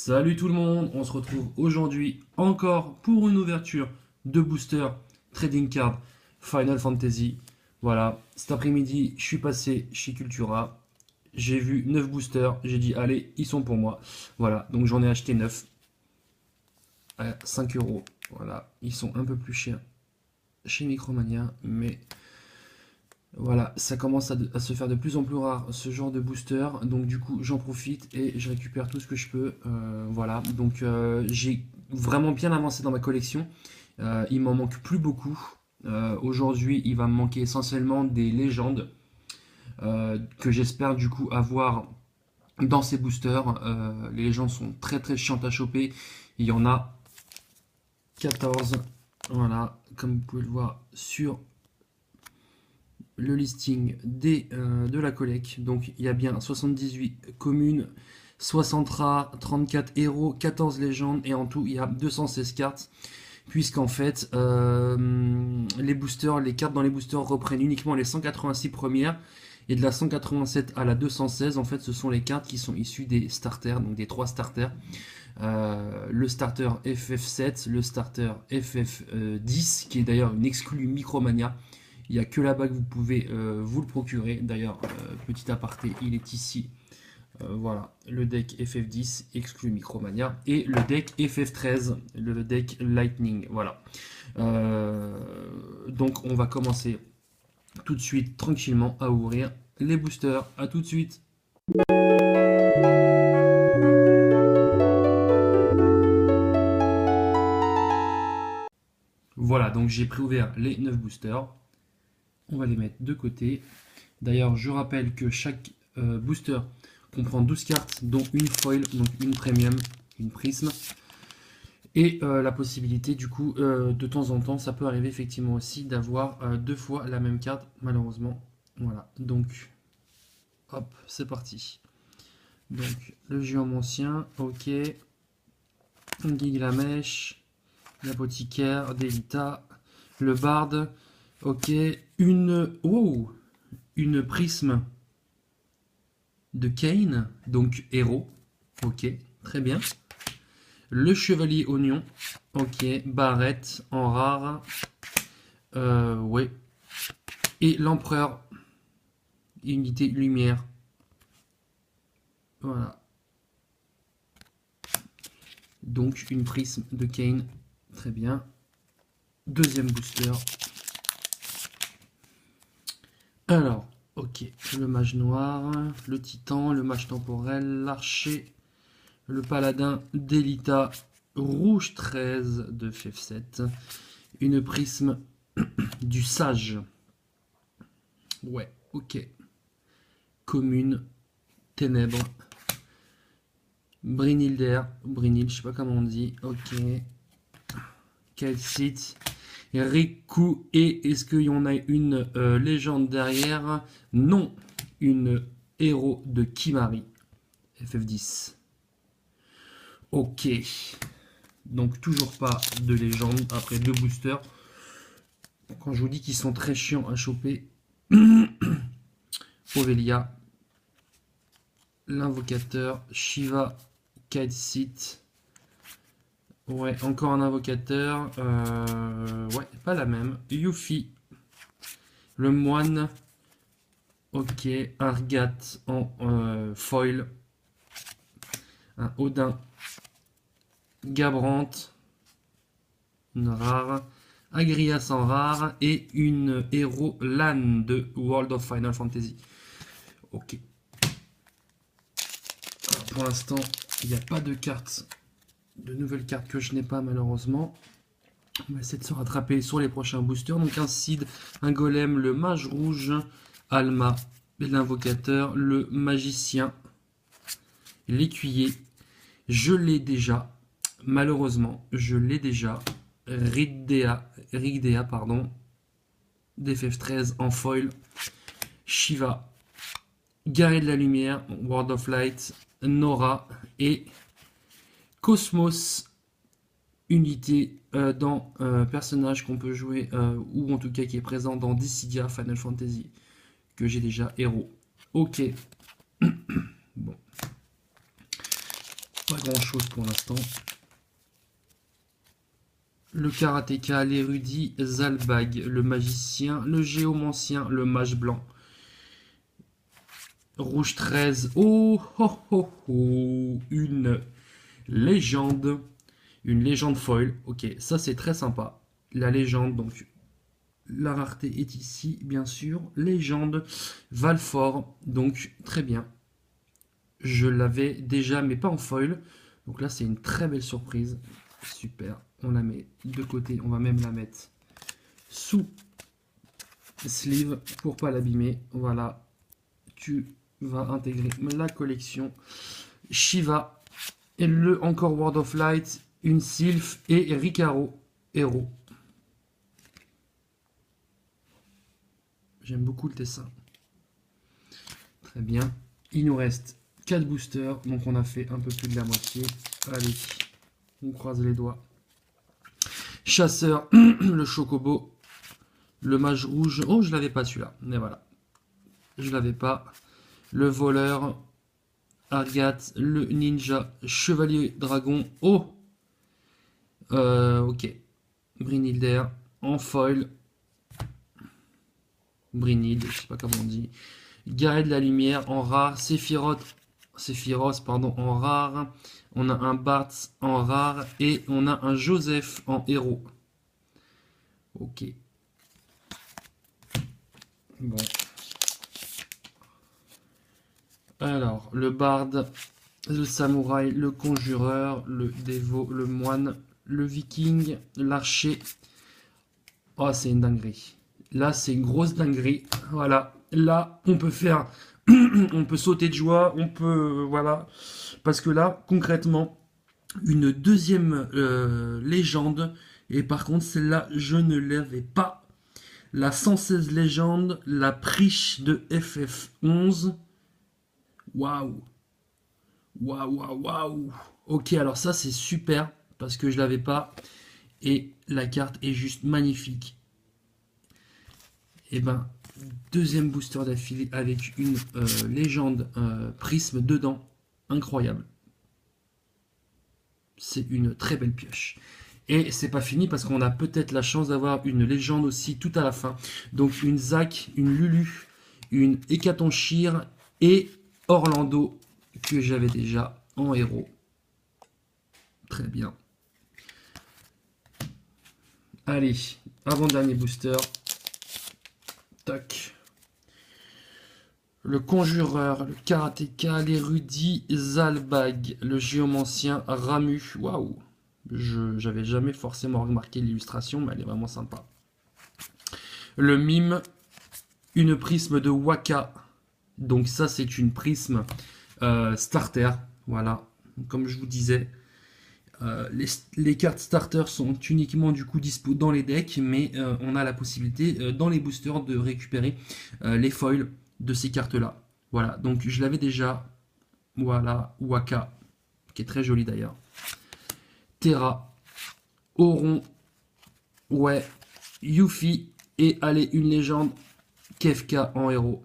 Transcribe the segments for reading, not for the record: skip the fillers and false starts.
Salut tout le monde, on se retrouve aujourd'hui encore pour une ouverture de booster Trading Card Final Fantasy. Voilà, cet après-midi, je suis passé chez Cultura, j'ai vu 9 boosters, j'ai dit allez, ils sont pour moi. Voilà, donc j'en ai acheté 9 à 5 euros. Voilà, ils sont un peu plus chers chez Micromania, mais voilà, ça commence à se faire de plus en plus rare ce genre de booster, donc du coup j'en profite et je récupère tout ce que je peux. Voilà, donc j'ai vraiment bien avancé dans ma collection. Il m'en manque plus beaucoup. Aujourd'hui, il va me manquer essentiellement des légendes que j'espère du coup avoir dans ces boosters. Les légendes sont très très chiantes à choper. Il y en a 14. Voilà, comme vous pouvez le voir sur le listing de la collecte. Donc il y a bien 78 communes, 60 rares, 34 héros, 14 légendes et en tout il y a 216 cartes. Puisqu'en fait, les cartes dans les boosters reprennent uniquement les 186 premières. Et de la 187 à la 216, en fait, ce sont les cartes qui sont issues des starters, donc des 3 starters. Le starter FF7, le starter FF10, qui est d'ailleurs une exclue Micromania. Il n'y a que là-bas que vous pouvez vous le procurer. D'ailleurs, petit aparté, il est ici. Voilà, le deck FF10 exclu Micromania et le deck FF13, le deck Lightning. Voilà. Donc on va commencer tout de suite tranquillement à ouvrir les boosters. À tout de suite. Voilà, donc j'ai préouvert les 9 boosters. On va les mettre de côté. D'ailleurs, je rappelle que chaque booster comprend 12 cartes, dont une foil, donc une premium, une prisme. Et la possibilité, du coup, de temps en temps, ça peut arriver effectivement aussi d'avoir 2 fois la même carte, malheureusement. Voilà, donc, hop, c'est parti. Donc, le géomancien, ok. Gilgamesh, l'apothicaire, Delita, le barde, ok. Une prisme de Kane, donc héros, ok, très bien. Le chevalier oignon, ok. Barrette en rare, ouais. Et l'empereur, unité lumière, voilà. Donc une prisme de Kane, très bien. Deuxième booster. Alors, ok, le mage noir, le titan, le mage temporel, l'archer, le paladin d'Elita, rouge 13 de FF7, une prisme du sage. Ouais, ok. Commune, ténèbres, Brynhilder, Brynhild, je sais pas comment on dit, ok. Calcite, Riku, et est-ce qu'il y en a une légende derrière? Non, une héros de Kimari, FF10. Ok, donc toujours pas de légende après 2 boosters. Quand je vous dis qu'ils sont très chiants à choper, Ovelia, l'invocateur, Shiva, Calcite. Ouais, encore un invocateur. Ouais, pas la même. Yuffie, le moine. Ok, Argat en foil. Un Odin. Gabrante. Une rare. Agrias en rare. Et une héros LAN de World of Final Fantasy. Ok. Alors, pour l'instant, il n'y a pas de cartes. De nouvelles cartes que je n'ai pas malheureusement. On va essayer de se rattraper sur les prochains boosters. Donc un Cid, un Golem, le Mage Rouge, Alma, l'invocateur, le Magicien, l'écuyer. Je l'ai déjà. Malheureusement, je l'ai déjà. Rigdea, pardon. DFF13 en foil. Shiva. Guerrier de la Lumière, World of Light, Nora et Cosmos. Unité dans personnage qu'on peut jouer ou en tout cas qui est présent dans Dissidia Final Fantasy que j'ai déjà héros. Ok. Bon. pas grand chose pour l'instant. Le karatéka, l'érudit Zalbag, le magicien, le géomancien, le mage blanc. Rouge 13. Oh, oh, oh, oh. Légende. Une légende foil. Ok, ça c'est très sympa. La légende, donc la rareté est ici, bien sûr. Légende Valfort, donc très bien. Je l'avais déjà, mais pas en foil. Donc là, c'est une très belle surprise. Super. On la met de côté. On va même la mettre sous sleeve pour pas l'abîmer. Voilà. Tu vas intégrer la collection. Shiva. Et le encore World of Light. Une Sylph et Ricaro Héros. J'aime beaucoup le dessin. Très bien. Il nous reste 4 boosters. Donc on a fait un peu plus de la moitié. Allez. On croise les doigts. Chasseur. Le Chocobo. Le mage rouge. Oh, je l'avais pas celui-là. Mais voilà. Je l'avais pas. Le voleur. Argat. Le ninja. Chevalier dragon. Oh. Ok. Brynhilder. En foil. Brynhild, je sais pas comment on dit. Garret de la lumière en rare. Sephiroth, pardon, en rare. On a un Bart en rare. Et on a un Joseph en héros. Ok. Bon. Alors, le barde, le samouraï, le conjureur, le dévot, le moine, le viking, l'archer. Oh, c'est une dinguerie. Là, c'est une grosse dinguerie. Voilà. Là, on peut faire... on peut sauter de joie. On peut... voilà. Parce que là, concrètement, une deuxième légende. Et par contre, celle-là, je ne l'avais pas. La 116 légende, la Priche de FF11. Waouh. Waouh, waouh, waouh. Ok, alors ça, c'est super. Parce que je l'avais pas. Et la carte est juste magnifique. Et ben, deuxième booster d'affilée avec une légende prisme dedans. Incroyable. C'est une très belle pioche. Et c'est pas fini parce qu'on a peut-être la chance d'avoir une légende aussi tout à la fin. Donc une Zac, une Lulu, une Hécatonchire et Orlando que j'avais déjà en héros. Très bien. Allez, avant-dernier booster. Tac. Le conjureur, le karatéka, l'érudit Zalbag, le géomancien Ramu. Waouh! J'avais jamais forcément remarqué l'illustration, mais elle est vraiment sympa. Le mime, une prisme de Waka. Donc ça, c'est une prisme starter. Voilà, comme je vous disais. Les cartes starter sont uniquement du coup dispo dans les decks, mais on a la possibilité dans les boosters de récupérer les foils de ces cartes là. Voilà, donc je l'avais déjà. Voilà, Waka, qui est très joli d'ailleurs. Terra, Oron, ouais, Yuffie, et allez, une légende, Kefka en héros.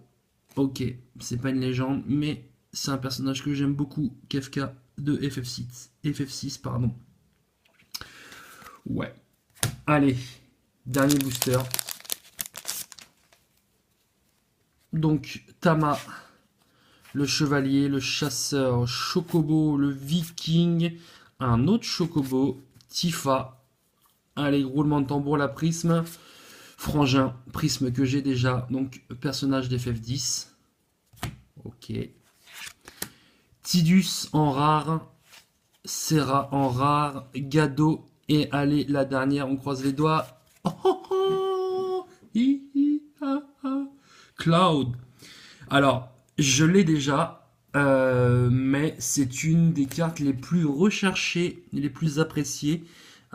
Ok, c'est pas une légende, mais c'est un personnage que j'aime beaucoup, Kefka de FF6, pardon. Ouais. Allez, dernier booster. Donc, Tama, le chevalier, le chasseur, Chocobo, le viking, un autre Chocobo, Tifa. Allez, roulement de tambour, la prisme. Frangin, prisme que j'ai déjà, donc personnage d'FF10. Ok. Tidus en rare, Serra en rare, Gado, et allez, la dernière, on croise les doigts. Oh, oh, oh, hi, hi, ah, ah. Cloud. Alors, je l'ai déjà, mais c'est une des cartes les plus recherchées, les plus appréciées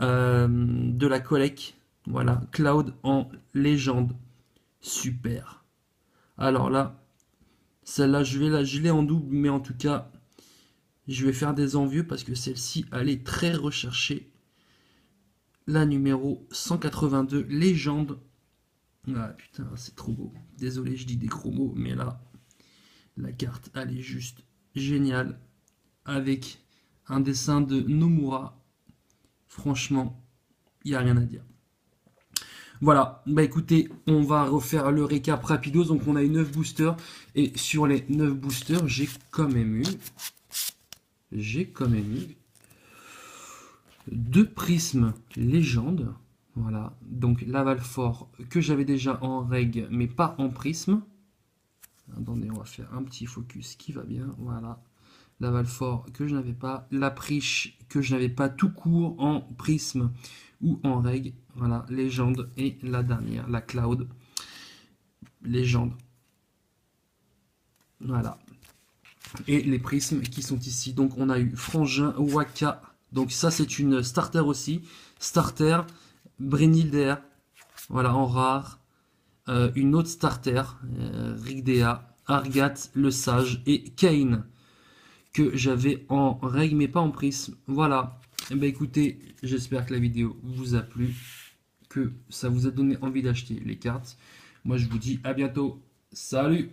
de la collecte. Voilà, Cloud en légende. Super. Alors là, celle-là, je l'ai en double, mais en tout cas, je vais faire des envieux parce que celle-ci, elle est très recherchée. La numéro 182, légende. Ah putain, c'est trop beau. Désolé, je dis des gros mots, mais là, la carte, elle est juste géniale. Avec un dessin de Nomura. Franchement, il n'y a rien à dire. Voilà, bah écoutez, on va refaire le récap rapidos. Donc on a eu 9 boosters. Et sur les 9 boosters, j'ai quand même eu 2 prismes légende. Voilà, donc Lavalfort que j'avais déjà en règle, mais pas en prisme. Attendez, on va faire un petit focus qui va bien. Voilà, Lavalfort que je n'avais pas. La Priche que je n'avais pas tout court en prisme ou en règle. Voilà, légende. Et la dernière, la Cloud. Légende. Voilà. Et les prismes qui sont ici. Donc on a eu Frangin, Waka. Donc ça c'est une starter aussi. Starter, Brynhilder. Voilà, en rare. Une autre starter, Rigdea, Argat, le Sage et Kane. Que j'avais en règle mais pas en prisme. Voilà. Et ben écoutez, j'espère que la vidéo vous a plu. Que ça vous a donné envie d'acheter les cartes. Moi je vous dis à bientôt. Salut!